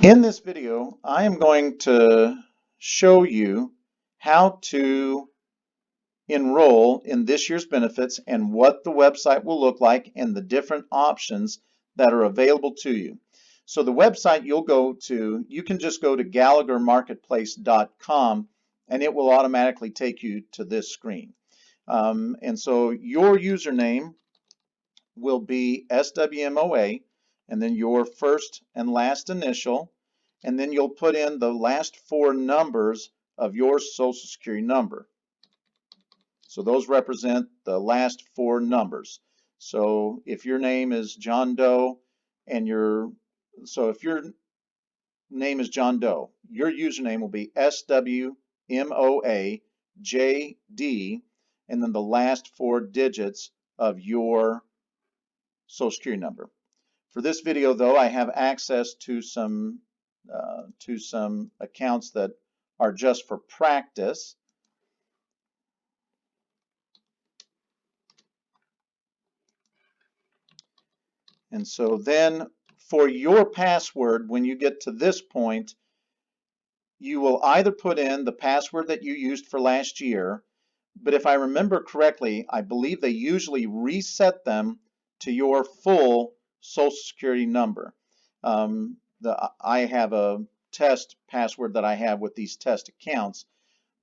In this video, I am going to show you how to enroll in this year's benefits and what the website will look like and the different options that are available to you. So the website you'll go to, you can just go to GallagherMarketplace.com and it will automatically take you to this screen. And so your username will be SWMOA and then your first and last initial, and then you'll put in the last four numbers of your Social Security number. So those represent the last four numbers. So if your name is John Doe and if your name is John Doe, your username will be SWMOAJD and then the last four digits of your Social Security number. For this video though, I have access to some accounts that are just for practice. And so then for your password, when you get to this point, you will either put in the password that you used for last year, but if I remember correctly, I believe they usually reset them to your full Social Security number. I have a test password that I have with these test accounts,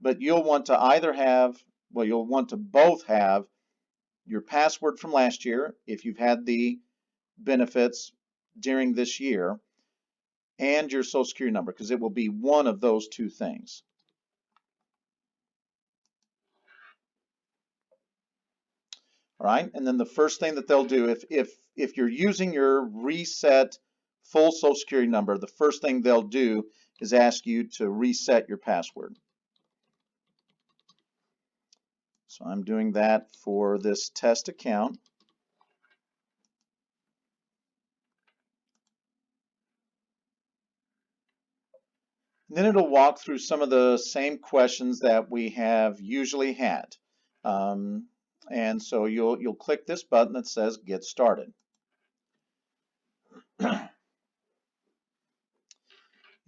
but you'll want to either have, well, you'll want to both have your password from last year if you've had the benefits during this year and your Social Security number, because it will be one of those two things. All right, and then the first thing that they'll do, if you're using your reset full Social Security number, the first thing they'll do is ask you to reset your password. So I'm doing that for this test account. And then it'll walk through some of the same questions that we have usually had. And so you'll click this button that says Get Started.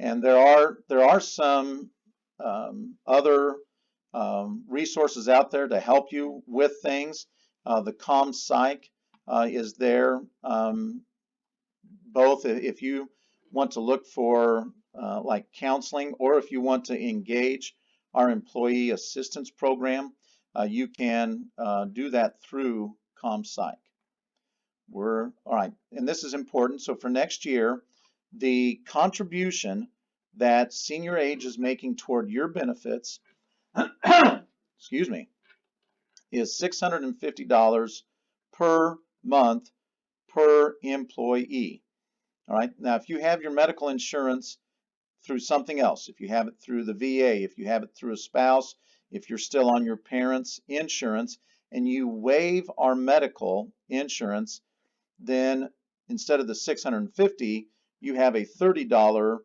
And there are some other resources out there to help you with things. The ComPsych is there, both if you want to look for like counseling, or if you want to engage our employee assistance program, you can do that through ComPsych. All right, and this is important. So for next year, the contribution that Senior Age is making toward your benefits, excuse me, is $650 per month per employee. All right, now if you have your medical insurance through something else, if you have it through the VA, if you have it through a spouse, if you're still on your parents' insurance, and you waive our medical insurance, then instead of the $650, you have a $30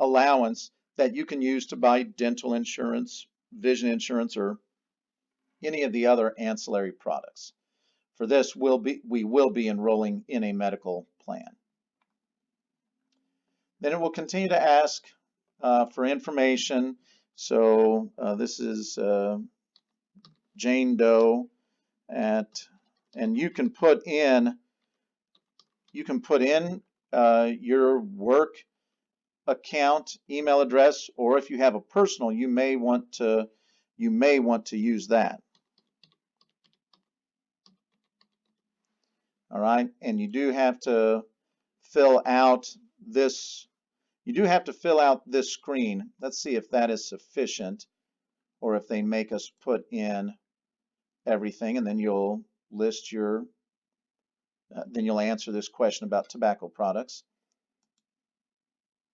allowance that you can use to buy dental insurance, vision insurance, or any of the other ancillary products. For this, we will be enrolling in a medical plan. Then it will continue to ask for information. So this is Jane Doe and you can put in your work account email address, or if you have a personal, you may want to use that. All right, and you do have to fill out this screen. Let's see if that is sufficient, or if they make us put in everything, and then you'll list your then you'll answer this question about tobacco products.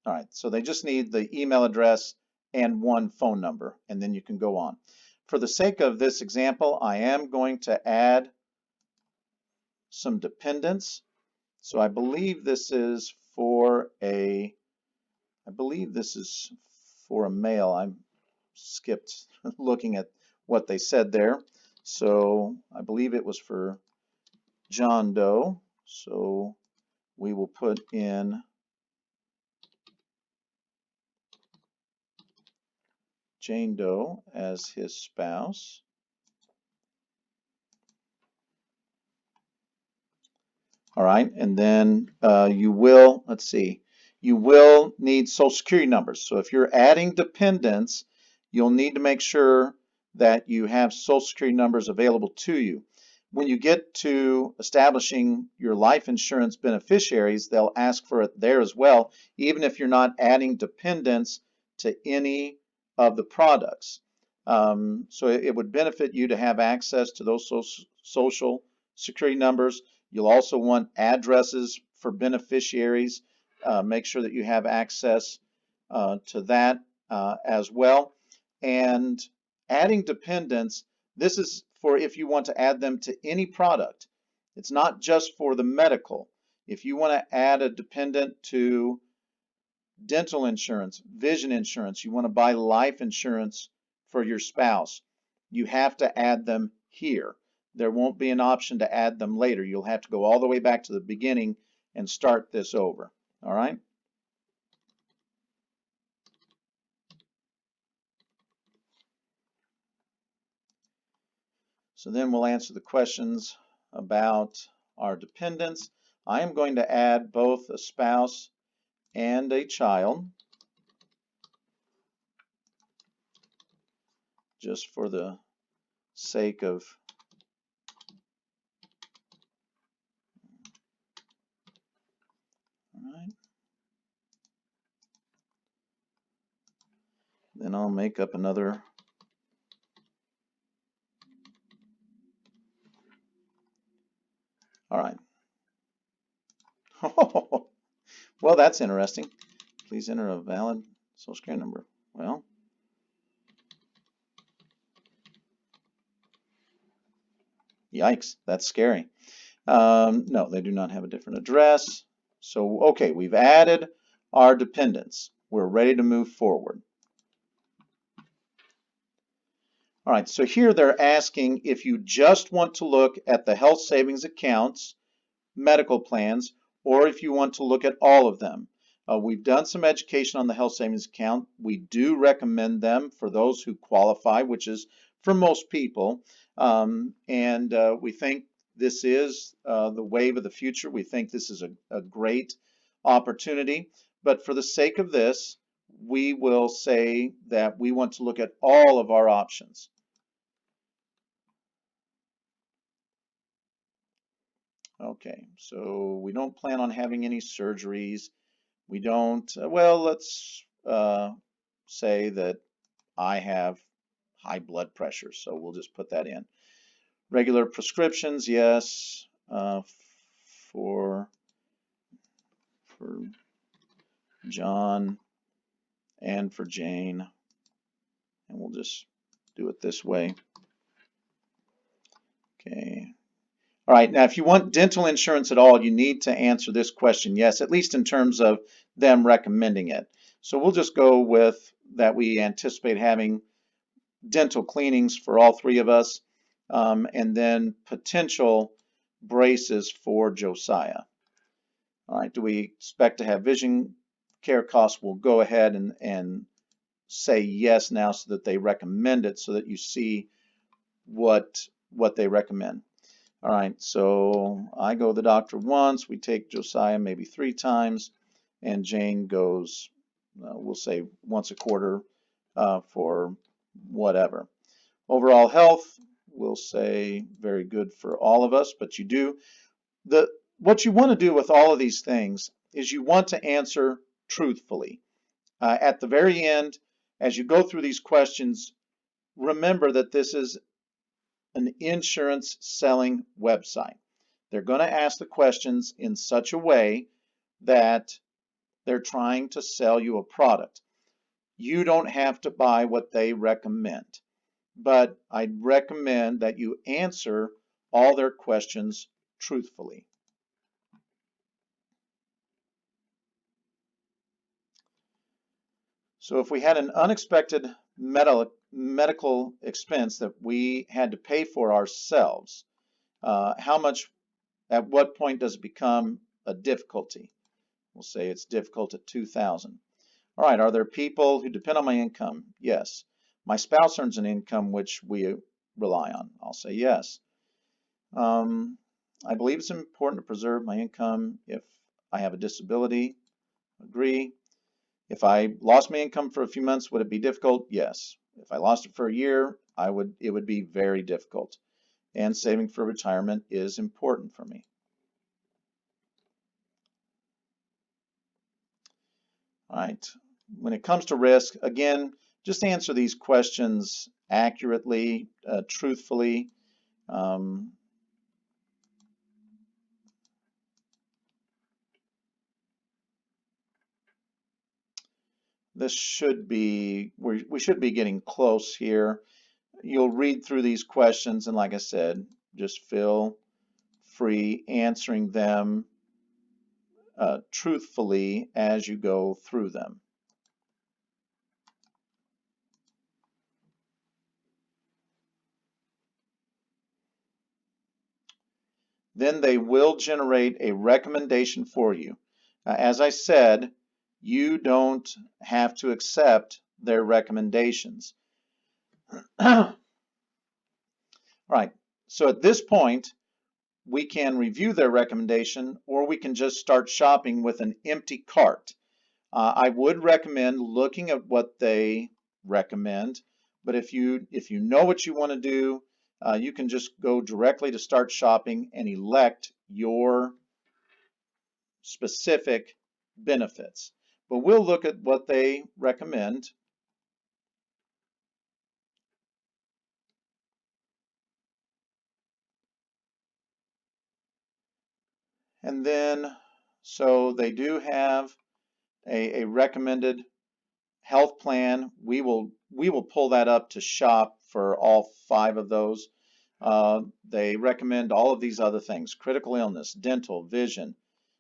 All right, so they just need the email address and one phone number, and then you can go on. For the sake of this example, I am going to add some dependents. So I believe this is for a male. I skipped looking at what they said there. So I believe it was for John Doe. So we will put in Jane Doe as his spouse. All right, and then you will, let's see, you will need Social Security numbers. So if you're adding dependents, you'll need to make sure that you have Social Security numbers available to you. When you get to establishing your life insurance beneficiaries, they'll ask for it there as well, even if you're not adding dependents to any of the products. So it would benefit you to have access to those Social Security numbers. You'll also want addresses for beneficiaries. Make sure that you have access to that as well. And adding dependents, this is for if you want to add them to any product. It's not just for the medical. If you want to add a dependent to dental insurance, vision insurance, you want to buy life insurance for your spouse, you have to add them here. There won't be an option to add them later. You'll have to go all the way back to the beginning and start this over. All right? So then we'll answer the questions about our dependents. I am going to add both a spouse and a child, just for the sake of all right. Then I'll make up another. All right. Well, that's interesting. Please enter a valid Social Security number. Well, yikes, that's scary. No, they do not have a different address. So, okay, we've added our dependents. We're ready to move forward. All right, so here they're asking if you just want to look at the health savings accounts, medical plans, or if you want to look at all of them. We've done some education on the health savings account. We do recommend them for those who qualify, which is for most people. And we think this is the wave of the future. We think this is a great opportunity. But for the sake of this, we will say that we want to look at all of our options. Okay, so we don't plan on having any surgeries. We don't, well, let's say that I have high blood pressure, so we'll just put that in. Regular prescriptions, yes, for John and for Jane, and we'll just do it this way. Okay. All right, now if you want dental insurance at all, you need to answer this question, yes, at least in terms of them recommending it. So we'll just go with that we anticipate having dental cleanings for all three of us, and then potential braces for Josiah. All right, do we expect to have vision care costs? We'll go ahead and say yes now so that they recommend it, so that you see what they recommend. All right, so I go to the doctor once, we take Josiah maybe 3 times, and Jane goes, we'll say once a quarter for whatever. Overall health, we'll say very good for all of us, but what you want to do with all of these things is you want to answer truthfully. At the very end, as you go through these questions, remember that this is an insurance selling website. They're going to ask the questions in such a way that they're trying to sell you a product. You don't have to buy what they recommend, but I'd recommend that you answer all their questions truthfully. So if we had an unexpected medical expense that we had to pay for ourselves, how much, at what point does it become a difficulty? We'll say it's difficult at $2,000. All right, are there people who depend on my income? Yes. My spouse earns an income which we rely on. I'll say yes. I believe it's important to preserve my income if I have a disability. Agree. If I lost my income for a few months, would it be difficult? Yes. If I lost it for a year, it would be very difficult. And saving for retirement is important for me. All right. When it comes to risk, again, just answer these questions accurately, truthfully. This should be, we should be getting close here. You'll read through these questions, and like I said, just feel free answering them truthfully as you go through them. Then they will generate a recommendation for you. As I said, you don't have to accept their recommendations. All right, so at this point, we can review their recommendation, or we can just start shopping with an empty cart. I would recommend looking at what they recommend, but if you know what you want to do, you can just go directly to start shopping and elect your specific benefits. But we'll look at what they recommend. And then, so they do have a recommended health plan. We will pull that up to shop for all 5 of those. They recommend all of these other things: critical illness, dental, vision,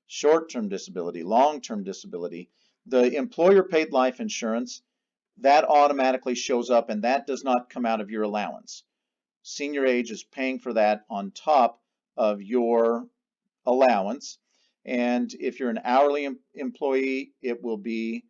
short-term disability, long-term disability. The employer-paid life insurance, that automatically shows up, and that does not come out of your allowance. Senior Age is paying for that on top of your allowance. And if you're an hourly employee, it will be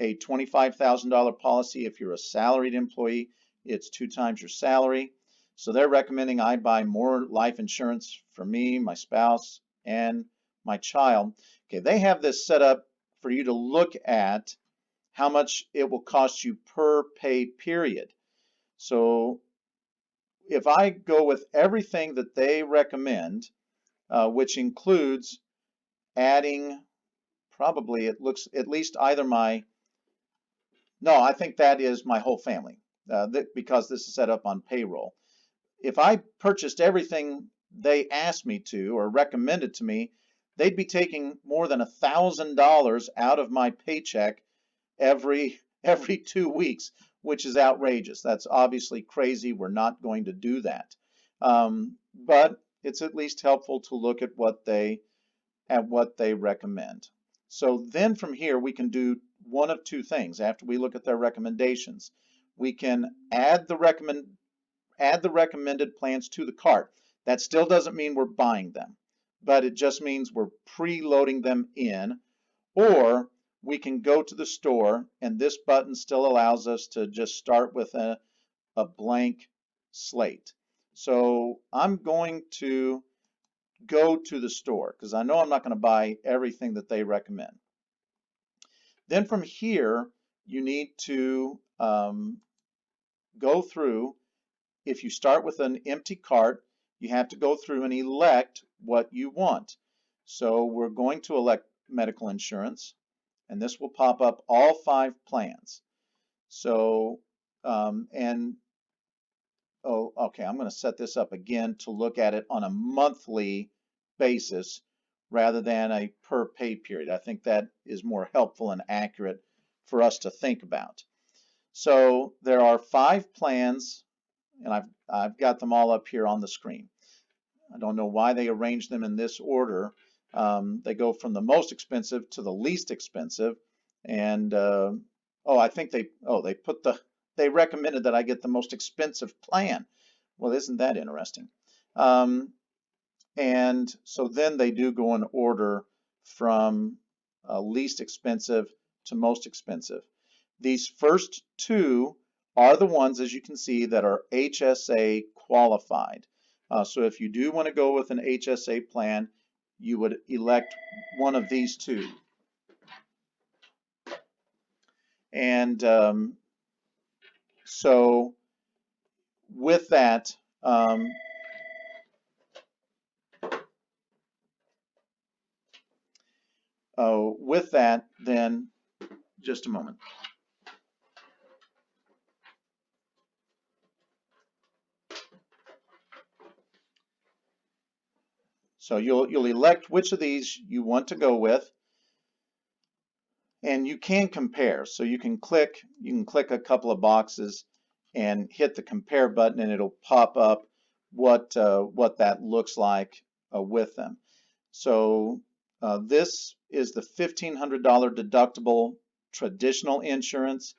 a $25,000 policy. If you're a salaried employee, it's 2 times your salary. So they're recommending I buy more life insurance for me, my spouse, and my child. Okay, they have this set up for you to look at how much it will cost you per pay period. So if I go with everything that they recommend, which includes adding, probably it looks at least either no, I think that is my whole family, because this is set up on payroll. If I purchased everything they asked me to or recommended to me, they'd be taking more than $1,000 out of my paycheck every 2 weeks, which is outrageous. That's obviously crazy. We're not going to do that. But it's at least helpful to look at what they recommend. So then from here we can do one of 2 things. After we look at their recommendations, we can add the recommended plans to the cart. That still doesn't mean we're buying them, but it just means we're preloading them in. Or we can go to the store, and this button still allows us to just start with a blank slate. So I'm going to go to the store because I know I'm not going to buy everything that they recommend. Then from here, you need to go through. If you start with an empty cart, you have to go through and elect what you want. So we're going to elect medical insurance, and this will pop up all 5 plans. So, oh, okay, I'm going to set this up again to look at it on a monthly basis rather than a per pay period. I think that is more helpful and accurate for us to think about. So there are 5 plans, and I've got them all up here on the screen. I don't know why they arranged them in this order. They go from the most expensive to the least expensive, and I think they recommended that I get the most expensive plan. Well, isn't that interesting? And so then they do go in order from least expensive to most expensive. These first 2 are the ones, as you can see, that are HSA qualified. So if you do want to go with an HSA plan, you would elect one of these two. And so with that, then just a moment. So you'll elect which of these you want to go with, and you can compare. So you can click a couple of boxes and hit the compare button, and it'll pop up what that looks like with them. So this is the $1,500 deductible traditional insurance.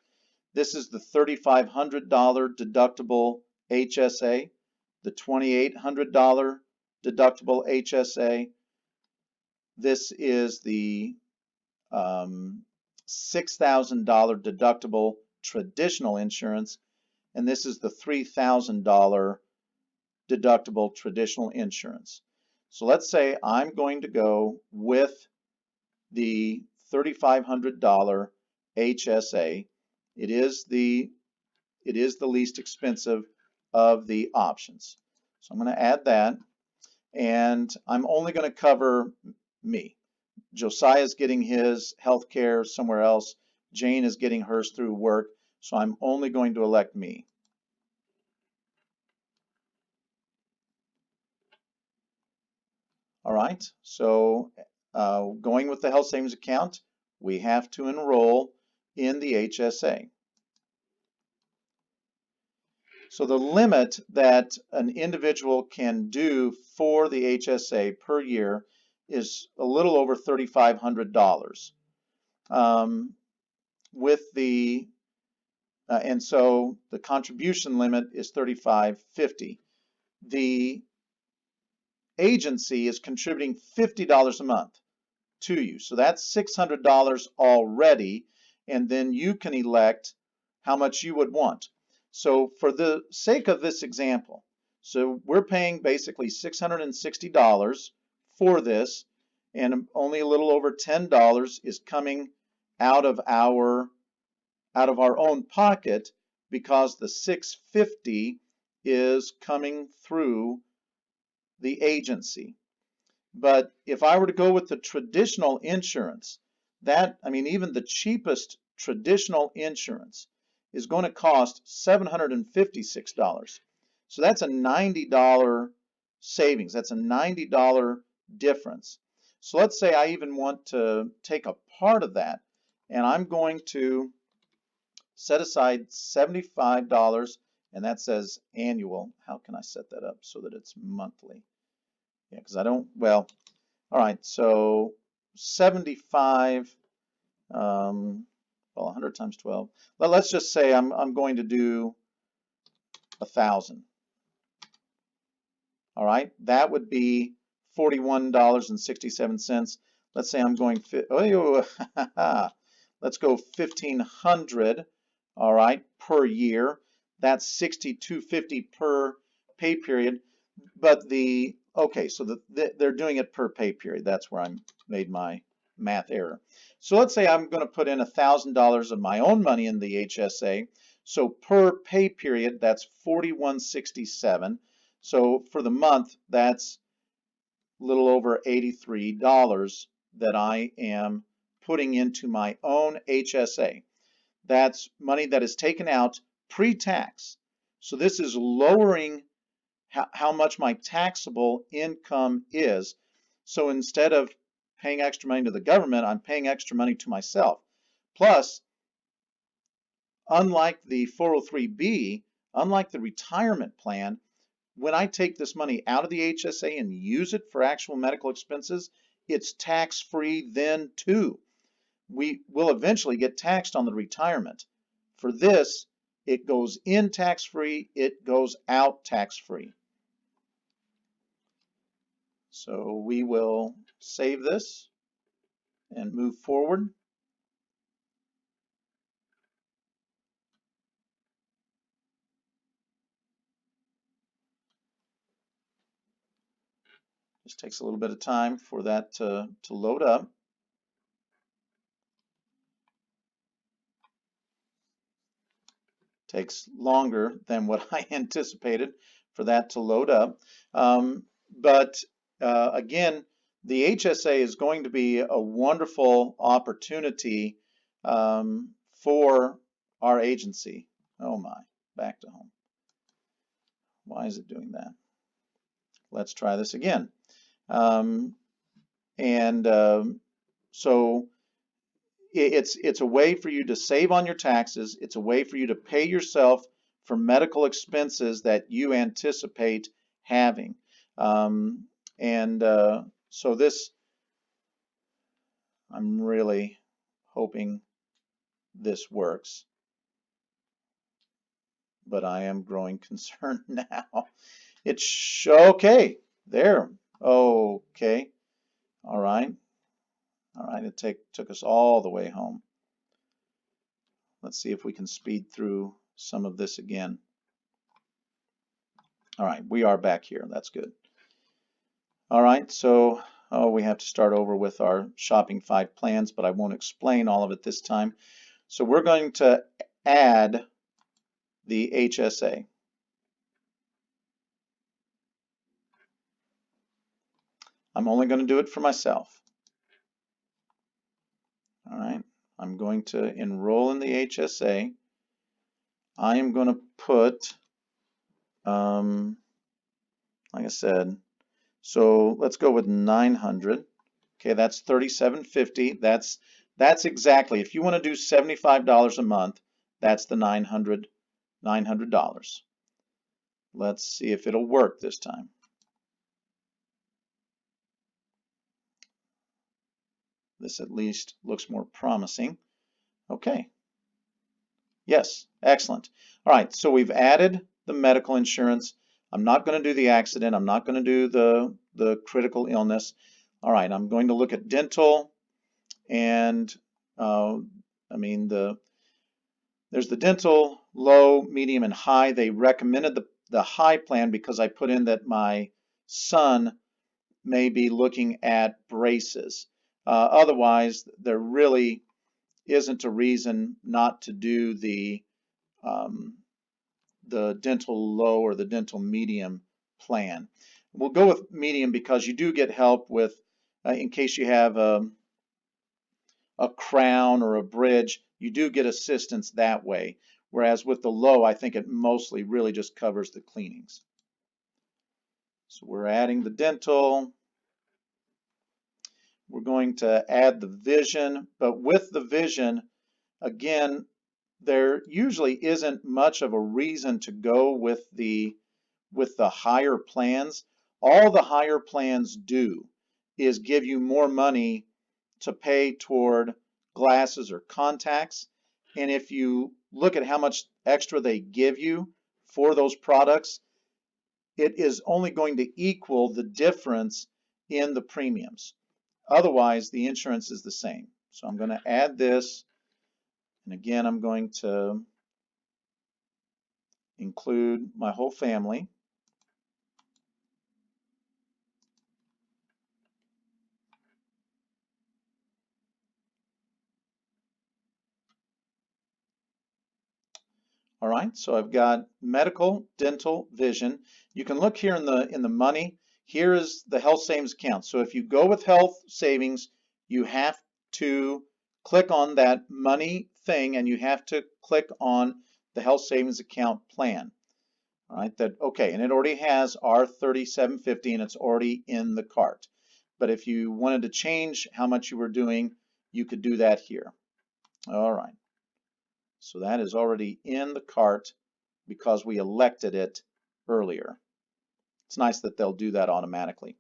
This is the $3,500 deductible HSA, the $2,800 deductible HSA. This is the $6,000 deductible traditional insurance, and this is the $3,000 deductible traditional insurance. So let's say I'm going to go with the $3,500 HSA. It is the least expensive of the options. So I'm going to add that, and I'm only going to cover me. Josiah's getting his health care somewhere else. Jane is getting hers through work, so I'm only going to elect me. All right, so going with the health savings account, we have to enroll in the HSA. So the limit that an individual can do for the HSA per year is a little over $3,500. With the and so the contribution limit is $3,550. The agency is contributing $50 a month to you, so that's $600 already, and then you can elect how much you would want. So for the sake of this example, so we're paying basically $660 for this, and only a little over $10 is coming out of our own pocket, because the $650 is coming through the agency. But if I were to go with the traditional insurance, even the cheapest traditional insurance is going to cost $756. So that's a $90 savings. That's a $90 difference. So let's say I even want to take a part of that, and I'm going to set aside $75, and that says annual. How can I set that up so that it's monthly? Yeah, because I don't, well, all right, so 75, well, 100 times 12. Well, let's just say I'm going to do 1,000. All right, that would be $41.67. Let's say I'm going, let's go 1,500, all right, per year. That's $6,250 per pay period. But okay, so they're doing it per pay period. That's where I made my math error. So let's say I'm going to put in $1,000 of my own money in the HSA. So per pay period, that's $41.67. So for the month, that's a little over $83 that I am putting into my own HSA. That's money that is taken out pre-tax. So this is lowering how much my taxable income is. So instead of paying extra money to the government, I'm paying extra money to myself. Plus, unlike the 403B, unlike the retirement plan, when I take this money out of the HSA and use it for actual medical expenses, it's tax-free then too. We will eventually get taxed on the retirement. For this, it goes in tax-free, it goes out tax-free. So we will save this and move forward. Just takes a little bit of time for that to load up. Takes longer than what I anticipated for that to load up. But again, the HSA is going to be a wonderful opportunity for our agency. Oh my, back to home. Why is it doing that? Let's try this again. So it's a way for you to save on your taxes. It's a way for you to pay yourself for medical expenses that you anticipate having. So this, I'm really hoping this works, but I am growing concerned now. It's okay. There. Okay. All right. All right. It took us all the way home. Let's see if we can speed through some of this again. All right, we are back here. That's good. All right, so we have to start over with our shopping 5 plans, but I won't explain all of it this time. So we're going to add the HSA. I'm only going to do it for myself. All right, I'm going to enroll in the HSA. I am going to put, like I said, so let's go with 900. Okay, that's $37.50. That's exactly, if you want to do $75 a month, that's the $900. Let's see if it'll work this time. This at least looks more promising. Okay. Yes, excellent. All right, so we've added the medical insurance. I'm not going to do the accident. I'm not going to do the critical illness. All right, I'm going to look at dental, and there's the dental, low, medium, and high. They recommended the high plan because I put in that my son may be looking at braces. Otherwise, there really isn't a reason not to do the dental low or the dental medium plan. We'll go with medium because you do get help with, in case you have a crown or a bridge, you do get assistance that way. Whereas with the low, I think it mostly really just covers the cleanings. So we're adding the dental. We're going to add the vision, but with the vision, again, there usually isn't much of a reason to go with the higher plans. All the higher plans do is give you more money to pay toward glasses or contacts. And if you look at how much extra they give you for those products, it is only going to equal the difference in the premiums. Otherwise, the insurance is the same. So I'm going to add this. And again, I'm going to include my whole family. All right, so I've got medical, dental, vision. You can look here in the money. Here is the health savings account. So if you go with health savings, you have to click on that money thing, and you have to click on the health savings account plan. All right, okay, and it already has our $37.50, and it's already in the cart. But if you wanted to change how much you were doing, you could do that here. All right. So that is already in the cart because we elected it earlier. It's nice that they'll do that automatically.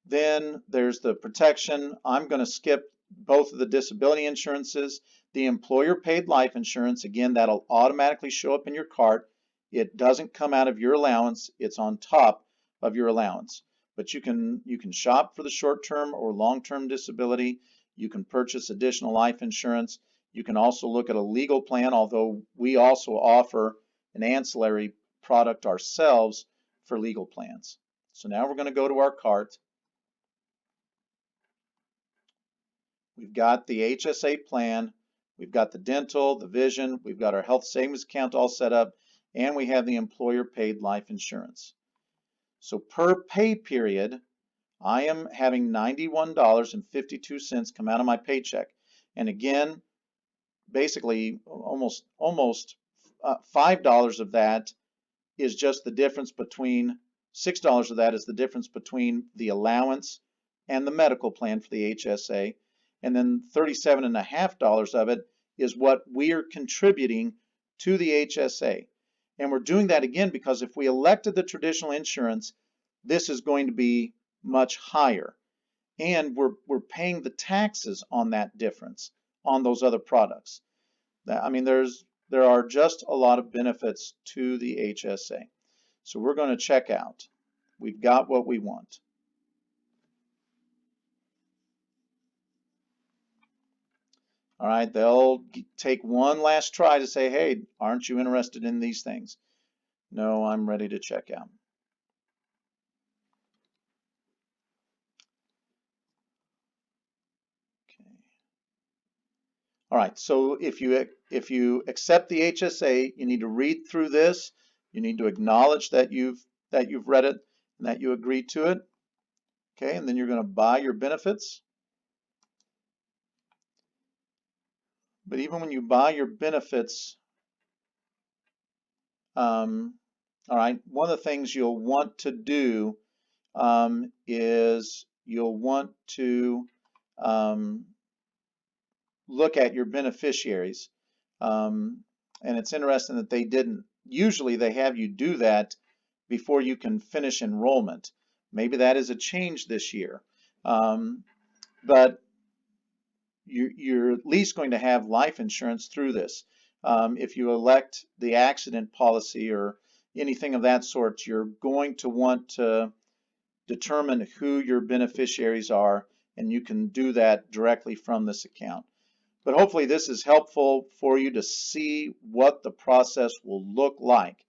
Then there's the protection. I'm going to skip both of the disability insurances. The employer paid life insurance, again, that'll automatically show up in your cart. It doesn't come out of your allowance. It's on top of your allowance. But you can shop for the short-term or long-term disability. You can purchase additional life insurance. You can also look at a legal plan, although we also offer an ancillary product ourselves for legal plans. So now we're going to go to our cart. We've got the HSA plan, we've got the dental, the vision, we've got our health savings account all set up, and we have the employer paid life insurance. So per pay period, I am having $91.52 come out of my paycheck. And again, basically almost $5 of that is just the difference between $6 of that is the difference between the allowance and the medical plan for the HSA, and then $37.50 of it is what we are contributing to the HSA. And we're doing that again because if we elected the traditional insurance, this is going to be much higher, and we're paying the taxes on that difference on those other products. I mean, there are just a lot of benefits to the HSA. So we're going to check out. We've got what we want. All right, they'll take one last try to say, hey, aren't you interested in these things? No, I'm ready to check out. Okay. All right, so if you accept the HSA, you need to read through this. You need to acknowledge that you've read it and that you agreed to it. Okay, and then you're going to buy your benefits. But even when you buy your benefits, all right, one of the things you'll want to do is you'll want to look at your beneficiaries. And it's interesting that they didn't, usually they have you do that before you can finish enrollment. Maybe that is a change this year. But you're at least going to have life insurance through this. If you elect the accident policy or anything of that sort, you're going to want to determine who your beneficiaries are, and you can do that directly from this account. But hopefully this is helpful for you to see what the process will look like.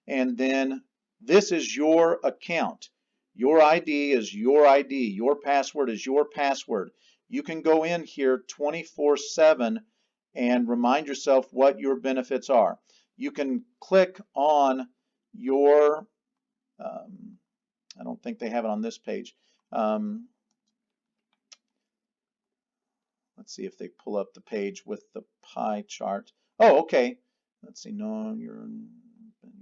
And then this is your account. Your ID is your ID. Your password is your password. You can go in here 24/7 and remind yourself what your benefits are. You can click on your, I don't think they have it on this page. Let's see if they pull up the page with the pie chart. Oh, okay. Let's see. No, you're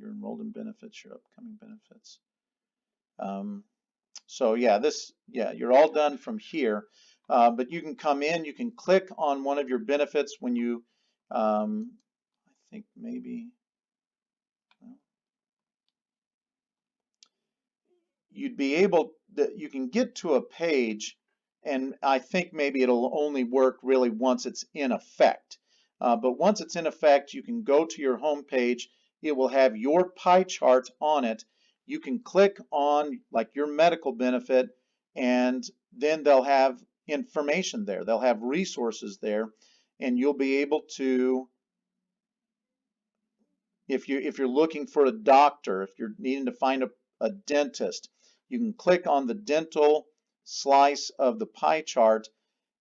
enrolled in benefits, your upcoming benefits. So yeah, you're all done from here. But you can come in, you can click on one of your benefits when you, I think maybe, well, you'd be able, you can get to a page, and I think maybe it'll only work really once it's in effect. But once it's in effect, you can go to your home page. It will have your pie chart on it. You can click on like your medical benefit, and then they'll have information there. They'll have resources there, and you'll be able to, if you're looking for a doctor, if you're needing to find a dentist, you can click on the dental slice of the pie chart,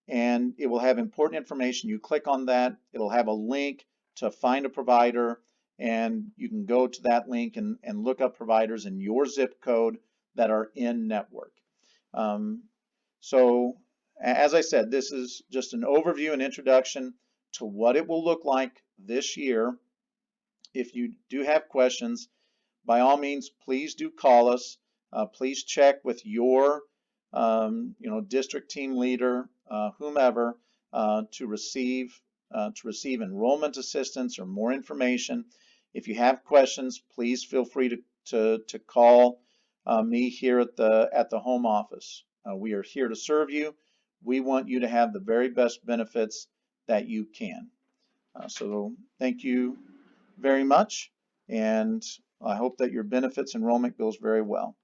and it will have important information. You click on that, it'll have a link to find a provider, and you can go to that link and look up providers in your zip code that are in network. So as I said, this is just an overview and introduction to what it will look like this year. If you do have questions, by all means, please do call us. Please check with your district team leader, whomever, to receive enrollment assistance or more information. If you have questions, please feel free to call me here at the home office. We are here to serve you. We want you to have the very best benefits that you can. So thank you very much, and I hope that your benefits enrollment goes very well.